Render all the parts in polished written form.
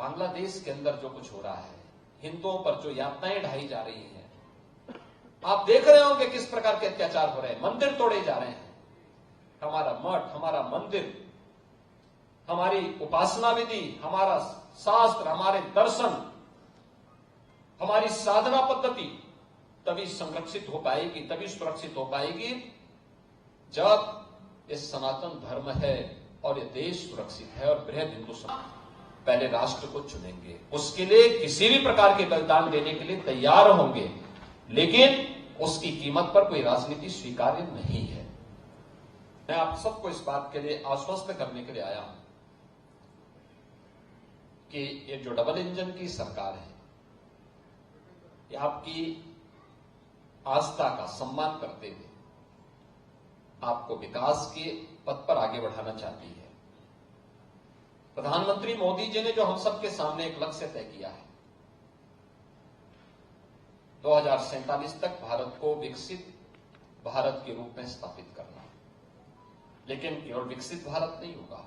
बांग्लादेश के अंदर जो कुछ हो रहा है, हिंदुओं पर जो यातनाएं ढाई जा रही हैं, आप देख रहे होंगे किस प्रकार के अत्याचार हो रहे हैं, मंदिर तोड़े जा रहे हैं। हमारा मठ, हमारा मंदिर, हमारी उपासना विधि, हमारा शास्त्र, हमारे दर्शन, हमारी साधना पद्धति तभी संरक्षित हो पाएगी, तभी सुरक्षित हो पाएगी जब ये सनातन धर्म है और ये देश सुरक्षित है और बृहद हिंदू समाज पहले राष्ट्र को चुनेंगे। उसके लिए किसी भी प्रकार के बलिदान देने के लिए तैयार होंगे, लेकिन उसकी कीमत पर कोई राजनीति स्वीकार्य नहीं है। मैं आप सबको इस बात के लिए आश्वस्त करने के लिए आया हूं कि ये जो डबल इंजन की सरकार है, ये आपकी आस्था का सम्मान करते हुए आपको विकास के पथ पर आगे बढ़ाना चाहती है। प्रधानमंत्री मोदी जी ने जो हम सबके सामने एक लक्ष्य तय किया है, 2047 तक भारत को विकसित भारत के रूप में स्थापित करना। लेकिन केवल विकसित भारत नहीं होगा,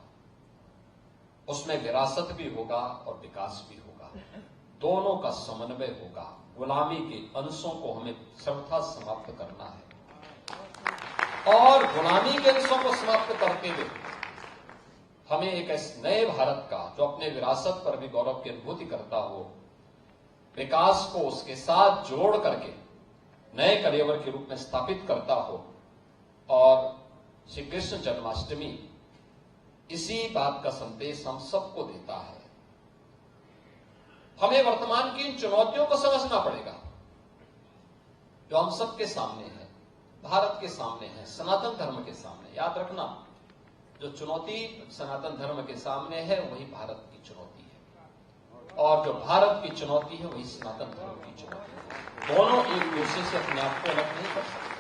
उसमें विरासत भी होगा और विकास भी होगा, दोनों का समन्वय होगा। गुलामी के अंशों को हमें सर्वथा समाप्त करना है और गुलामी के अंशों को समाप्त करते हुए हमें एक ऐसे नए भारत का, जो अपने विरासत पर भी गौरव की अनुभूति करता हो, विकास को उसके साथ जोड़ करके नए कलेवर के रूप में स्थापित करता हो। और श्री कृष्ण जन्माष्टमी इसी बात का संदेश हम सबको देता है। हमें वर्तमान की इन चुनौतियों को समझना पड़ेगा जो हम सबके सामने है, भारत के सामने है, सनातन धर्म के सामने। याद रखना, जो चुनौती सनातन धर्म के सामने है वही भारत की चुनौती है, और जो भारत की चुनौती है वही सनातन धर्म की चुनौती है। दोनों एक दूसरे से अपने आप को अलग नहीं कर सकते,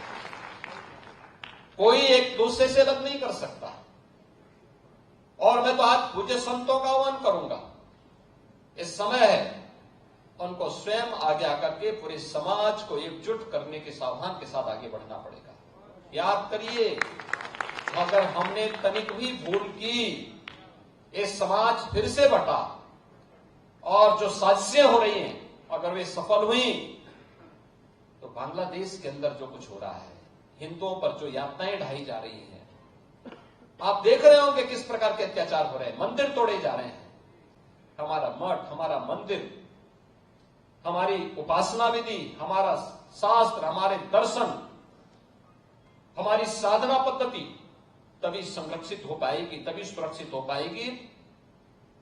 कोई एक दूसरे से अलग नहीं कर सकता। और मैं तो आज पूज्य संतों का आह्वान करूंगा, इस समय है उनको स्वयं आगे आकर के पूरे समाज को एकजुट करने के सावधान के साथ आगे बढ़ना पड़ेगा। याद करिए, अगर हमने तनिक भी भूल की, ये समाज फिर से बटा और जो साजिशें हो रही हैं अगर वे सफल हुई तो बांग्लादेश के अंदर जो कुछ हो रहा है, हिंदुओं पर जो यातनाएं ढाई जा रही हैं, आप देख रहे होंगे किस प्रकार के अत्याचार हो रहे हैं, मंदिर तोड़े जा रहे हैं। हमारा मठ, हमारा मंदिर, हमारी उपासना विधि, हमारा शास्त्र, हमारे दर्शन, हमारी साधना पद्धति तभी संरक्षित हो पाएगी, तभी सुरक्षित हो पाएगी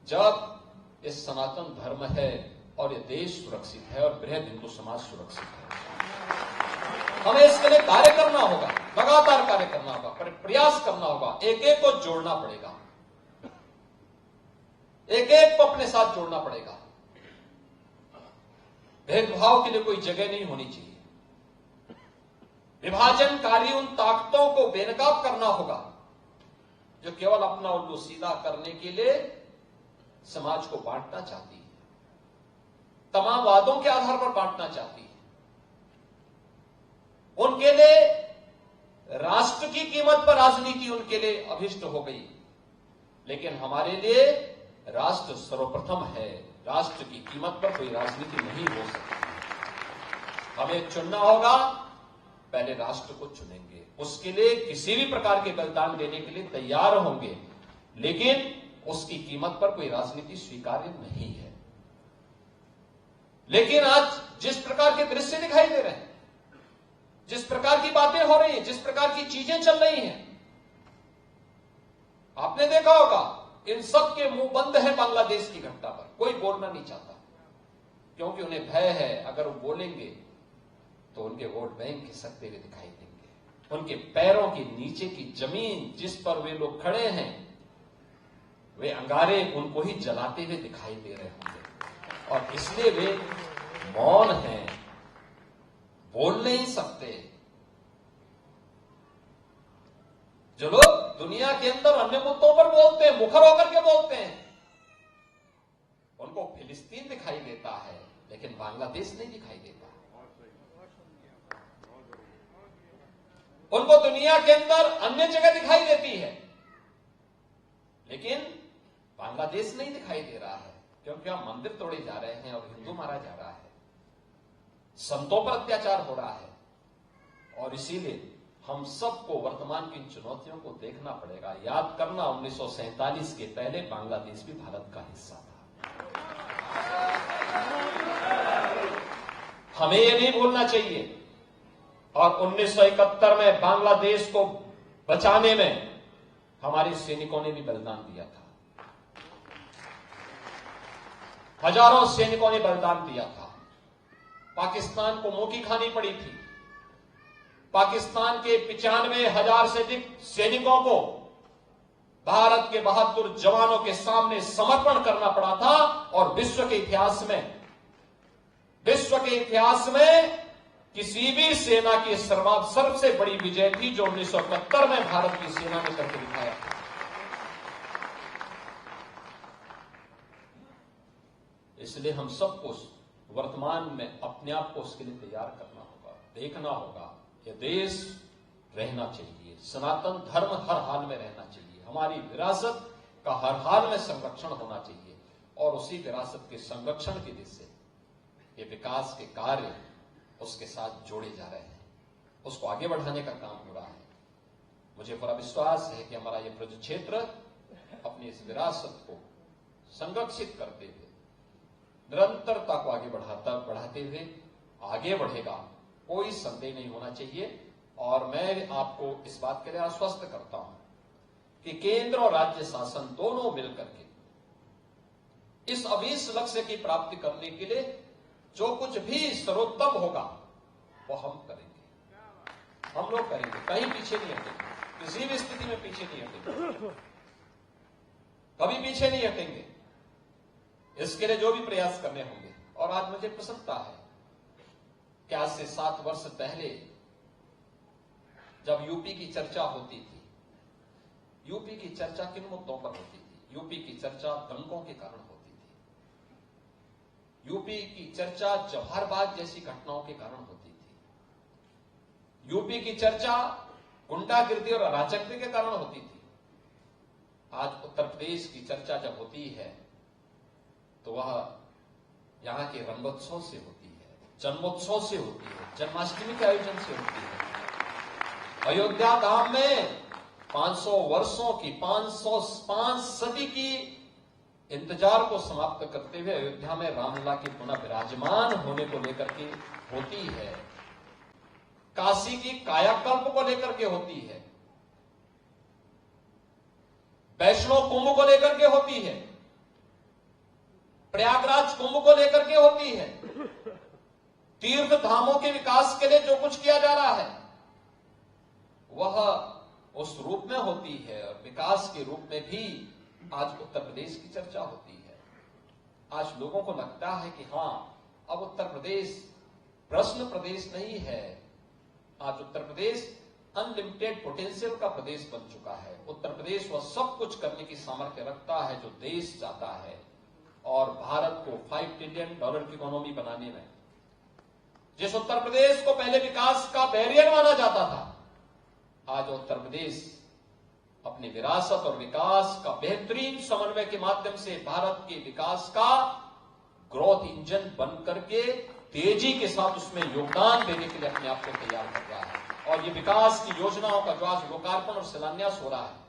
जब ये सनातन धर्म है और ये देश सुरक्षित है और बृहद हिंदू समाज सुरक्षित है। हमें इसके लिए कार्य करना होगा, लगातार कार्य करना होगा, प्रयास करना होगा, एक एक को जोड़ना पड़ेगा, एक एक को अपने साथ जोड़ना पड़ेगा। भेदभाव के लिए कोई जगह नहीं होनी चाहिए। विभाजनकारी उन ताकतों को बेनकाब करना होगा जो केवल अपना उल्लू सीधा करने के लिए समाज को बांटना चाहती है, तमाम वादों के आधार पर बांटना चाहती है। उनके लिए राष्ट्र की कीमत पर राजनीति उनके लिए अभिष्ट हो गई, लेकिन हमारे लिए राष्ट्र सर्वप्रथम है। राष्ट्र की कीमत पर कोई राजनीति नहीं हो सकती। हमें चुनना होगा, पहले राष्ट्र को चुनेंगे, उसके लिए किसी भी प्रकार के बलिदान देने के लिए तैयार होंगे, लेकिन उसकी कीमत पर कोई राजनीति स्वीकार्य नहीं है। लेकिन आज जिस प्रकार के दृश्य दिखाई दे रहे हैं, जिस प्रकार की बातें हो रही हैं, जिस प्रकार की चीजें चल रही हैं, आपने देखा होगा इन सब के मुंह बंद है बांग्लादेश की घटना पर। कोई बोलना नहीं चाहता क्योंकि उन्हें भय है, अगर वो बोलेंगे तो उनके वोट बैंक खिसकते हुए दिखाई देंगे। उनके पैरों के नीचे की जमीन जिस पर वे लोग खड़े हैं, वे अंगारे उनको ही जलाते हुए दिखाई दे रहे होंगे, और इसलिए वे मौन हैं, बोल नहीं सकते। जो लोग दुनिया के अंदर अन्य मुद्दों पर बोलते हैं, मुखर होकर के बोलते हैं, उनको फिलिस्तीन दिखाई देता है, लेकिन बांग्लादेश नहीं दिखाई देता। उनको दुनिया के अंदर अन्य जगह दिखाई देती है, लेकिन बांग्लादेश नहीं दिखाई दे रहा है। क्योंकि हम मंदिर तोड़े जा रहे हैं और हिंदू मारा जा रहा है, संतों पर अत्याचार हो रहा है। और इसीलिए हम सबको वर्तमान की इन चुनौतियों को देखना पड़ेगा। याद करना, 1947 के पहले बांग्लादेश भी भारत का हिस्सा था। हमें ये नहीं भूलना चाहिए। और 1971 में बांग्लादेश को बचाने में हमारे सैनिकों ने भी बलिदान दिया था। हजारों सैनिकों ने बलिदान दिया था। पाकिस्तान को मुंह की खानी पड़ी थी। पाकिस्तान के 95,000 से अधिक सैनिकों को भारत के बहादुर जवानों के सामने समर्पण करना पड़ा था। और विश्व के इतिहास में किसी भी सेना की सबसे बड़ी विजय थी जो 1971 में भारत की सेना ने करके दिखाया था। इसलिए हम सबको वर्तमान में अपने आप को उसके लिए तैयार करना होगा, देखना होगा। यह देश रहना चाहिए, सनातन धर्म हर हाल में रहना चाहिए, हमारी विरासत का हर हाल में संरक्षण होना चाहिए। और उसी विरासत के संरक्षण की दिशा से ये विकास के कार्य उसके साथ जोड़े जा रहे हैं, उसको आगे बढ़ाने का काम हो रहा है। मुझे पूरा विश्वास है कि हमारा ये ब्रज क्षेत्र अपनी इस विरासत को संरक्षित करते हुए निरंतरता को आगे बढ़ाते हुए आगे बढ़ेगा, कोई संदेह नहीं होना चाहिए। और मैं आपको इस बात के लिए आश्वस्त करता हूं कि केंद्र और राज्य शासन दोनों मिलकर के इस अभीष्ट लक्ष्य की प्राप्ति करने के लिए जो कुछ भी सर्वोत्तम होगा वो हम करेंगे, हम लोग करेंगे, कहीं पीछे नहीं हटेंगे, किसी भी स्थिति में पीछे नहीं हटेंगे, कभी पीछे नहीं हटेंगे। इसके लिए जो भी प्रयास करने होंगे। और आज मुझे प्रसन्नता है कि आज से 7 वर्ष पहले जब यूपी की चर्चा होती थी, यूपी की चर्चा किन मुद्दों पर होती थी? यूपी की चर्चा दंगों के कारण होती थी, यूपी की चर्चा जवाहरबाग जैसी घटनाओं के कारण होती थी, यूपी की चर्चा गुंडागिर्दी और अराजकता के कारण होती थी। आज उत्तर प्रदेश की चर्चा जब होती है तो वह यहां के रंगोत्सव से होती है, जन्मोत्सव से होती है, जन्माष्टमी के आयोजन से होती है। अयोध्या धाम में 500 वर्षों की 505 सदी की इंतजार को समाप्त करते हुए अयोध्या में रामलला के पुनः विराजमान होने को लेकर के होती है, काशी की कायाकल्प को लेकर के होती है, वैष्णो कुंभ को लेकर के होती है, प्रयागराज कुंभ को लेकर के होती है। तीर्थ धामों के विकास के लिए जो कुछ किया जा रहा है वह उस रूप में होती है। और विकास के रूप में भी आज उत्तर प्रदेश की चर्चा होती है। आज लोगों को लगता है कि हां, अब उत्तर प्रदेश प्रश्न प्रदेश नहीं है, आज उत्तर प्रदेश अनलिमिटेड पोटेंशियल का प्रदेश बन चुका है। उत्तर प्रदेश वह सब कुछ करने की सामर्थ्य रखता है जो देश चाहता है। और भारत को $5 ट्रिलियन की इकोनॉमी बनाने में जिस उत्तर प्रदेश को पहले विकास का बैरियर माना जाता था, आज उत्तर प्रदेश अपनी विरासत और विकास का बेहतरीन समन्वय के माध्यम से भारत के विकास का ग्रोथ इंजन बन करके तेजी के साथ उसमें योगदान देने के लिए अपने आप को तैयार कर रहा है। और ये विकास की योजनाओं का जो आज लोकार्पण और शिलान्यास हो रहा है,